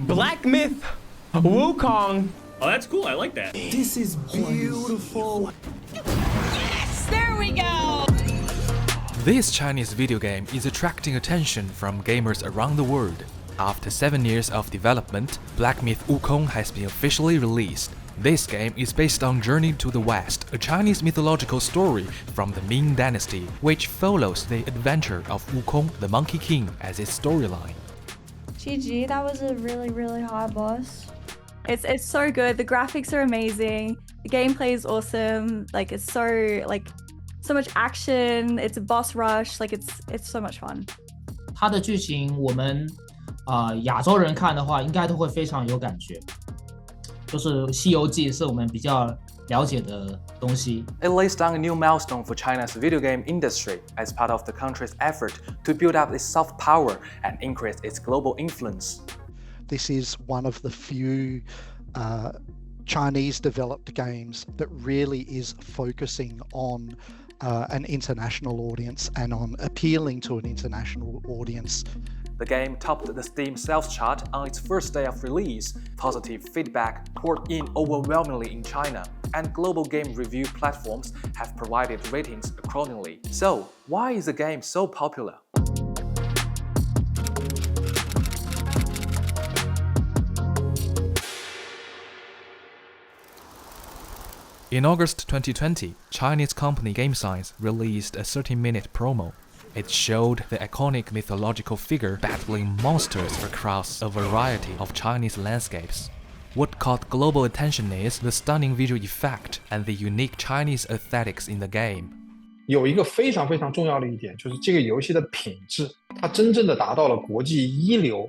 Black Myth Wukong. Oh, that's cool. I like that. This is beautiful. Yes, there we go. This Chinese video game is attracting attention from gamers around the world. After 7 years of development, Black Myth Wukong has been officially released. This game is based on Journey to the West, a Chinese mythological story from the Ming Dynasty, which follows the adventure of Wukong, the Monkey King, as its storyline. GG, that was a really hard boss. It's so good. The graphics are amazing. The gameplay is awesome. Like it's so much action. It's a boss rush. Like it's so much fun. 它的剧情我们亚洲人看的话，应该都会非常有感觉。就是《西游记》是我们比较了解的东西。It lays down a new milestone for China's video game industry as part of the country's effort to build up its soft power and increase its global influence. This is one of the few Chinese-developed games that really is focusing on an international audience and on appealing to an international audience. The game topped the Steam sales chart on its first day of release. Positive feedback poured in overwhelmingly in China, and global game review platforms have provided ratings accordingly. So, why is the game so popular? In August 2020, Chinese company GameScience released a 30-minute promo. It showed the iconic mythological figure battling monsters across a variety of Chinese landscapes. What caught global attention is the stunning visual effect and the unique Chinese aesthetics in the game. 有一个非常重要的一点，就是这个游戏的品质，它真正的达到了国际一流、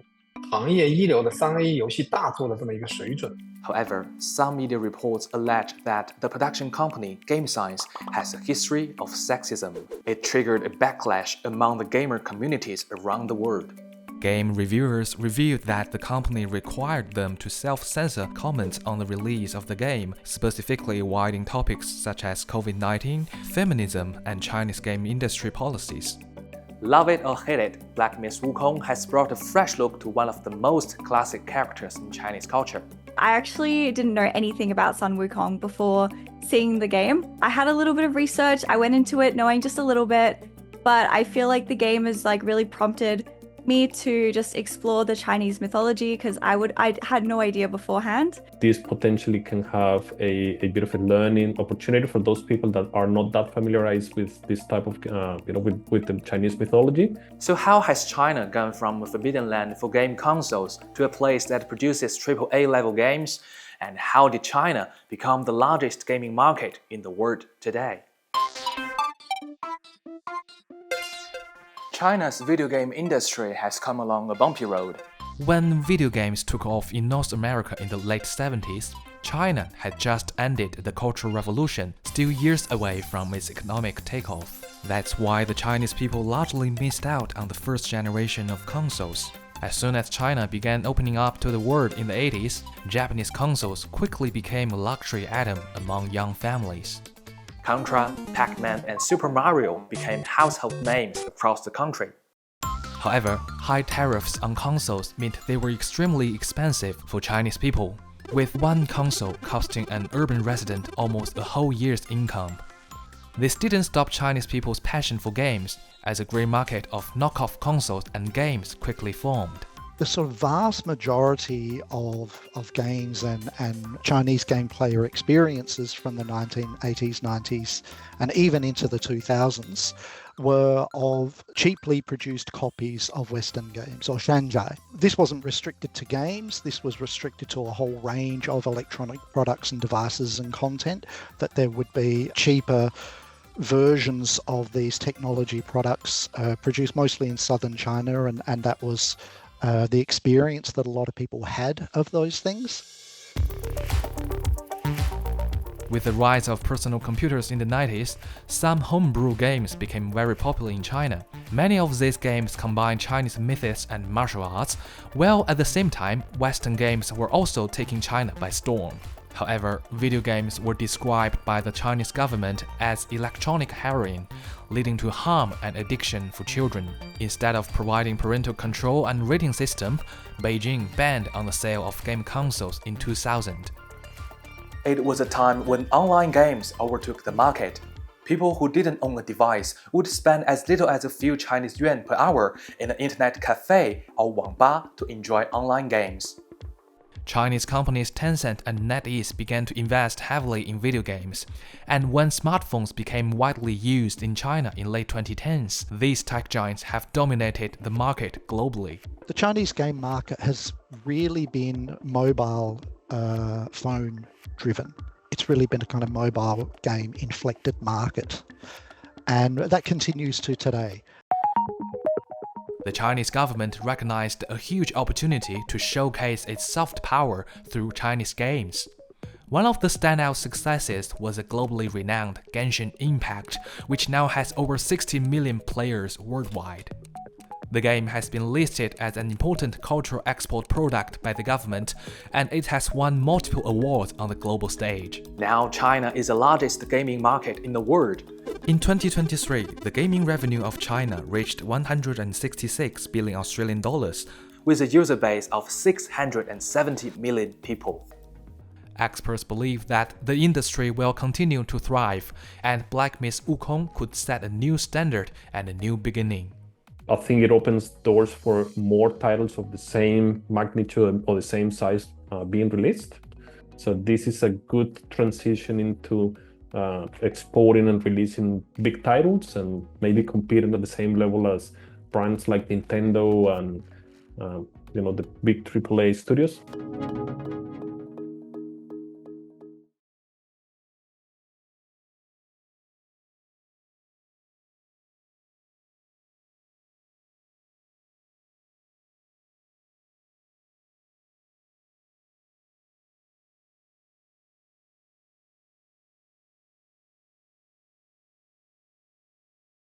行业一流的3A 游戏大作的这么一个水准。 However, some media reports allege that the production company GameScience has a history of sexism. It triggered a backlash among the gamer communities around the world. Game reviewers revealed that the company required them to self-censor comments on the release of the game, specifically avoiding topics such as COVID-19, feminism, and Chinese game industry policies. Love it or hate it, Black Myth Wukong has brought a fresh look to one of the most classic characters in Chinese culture. I actually didn't know anything about Sun Wukong before seeing the game. I had a little bit of research. I went into it knowing just a little bit, but I feel like the game has really prompted me to just explore the Chinese mythology because I had no idea beforehand. This potentially can have a bit of a learning opportunity for those people that are not that familiarized with this type of, with the Chinese mythology. So how has China gone from a forbidden land for game consoles to a place that produces AAA level games? And how did China become the largest gaming market in the world today? China's video game industry has come along a bumpy road. When video games took off in North America in the late 70s, China had just ended the Cultural Revolution, still years away from its economic takeoff. That's why the Chinese people largely missed out on the first generation of consoles. As soon as China began opening up to the world in the 80s, Japanese consoles quickly became a luxury item among young families. Contra, Pac-Man, and Super Mario became household names across the country. However, high tariffs on consoles meant they were extremely expensive for Chinese people, with one console costing an urban resident almost a whole year's income. This didn't stop Chinese people's passion for games, as a grey market of knockoff consoles and games quickly formed. The sort of vast majority of games and Chinese game player experiences from the 1980s, 90s, and even into the 2000s were of cheaply produced copies of Western games, or shanzhai. This wasn't restricted to games, this was restricted to a whole range of electronic products and devices and content, that there would be cheaper versions of these technology products produced mostly in southern China, and that was the experience that a lot of people had of those things. With the rise of personal computers in the 90s, some homebrew games became very popular in China. Many of these games combine Chinese myths and martial arts, while at the same time, Western games were also taking China by storm. However, video games were described by the Chinese government as electronic heroin, leading to harm and addiction for children. Instead of providing parental control and rating system, Beijing banned on the sale of game consoles in 2000. It was a time when online games overtook the market. People who didn't own a device would spend as little as a few Chinese yuan per hour in an internet cafe or wangba to enjoy online games. Chinese companies Tencent and NetEase began to invest heavily in video games, and when smartphones became widely used in China in late 2010s, these tech giants have dominated the market globally. The Chinese game market has really been mobile phone driven. It's really been a kind of mobile game inflected market, and that continues to today. The Chinese government recognized a huge opportunity to showcase its soft power through Chinese games. One of the standout successes was a globally renowned Genshin Impact, which now has over 60 million players worldwide. The game has been listed as an important cultural export product by the government, and it has won multiple awards on the global stage. Now China is the largest gaming market in the world. In 2023, the gaming revenue of China reached 166 billion Australian dollars, with a user base of 670 million people. Experts believe that the industry will continue to thrive, and Black Myth Wukong could set a new standard and a new beginning. I think it opens doors for more titles of the same magnitude or the same size being released. So this is a good transition into exporting and releasing big titles and maybe competing at the same level as brands like Nintendo and the big AAA studios.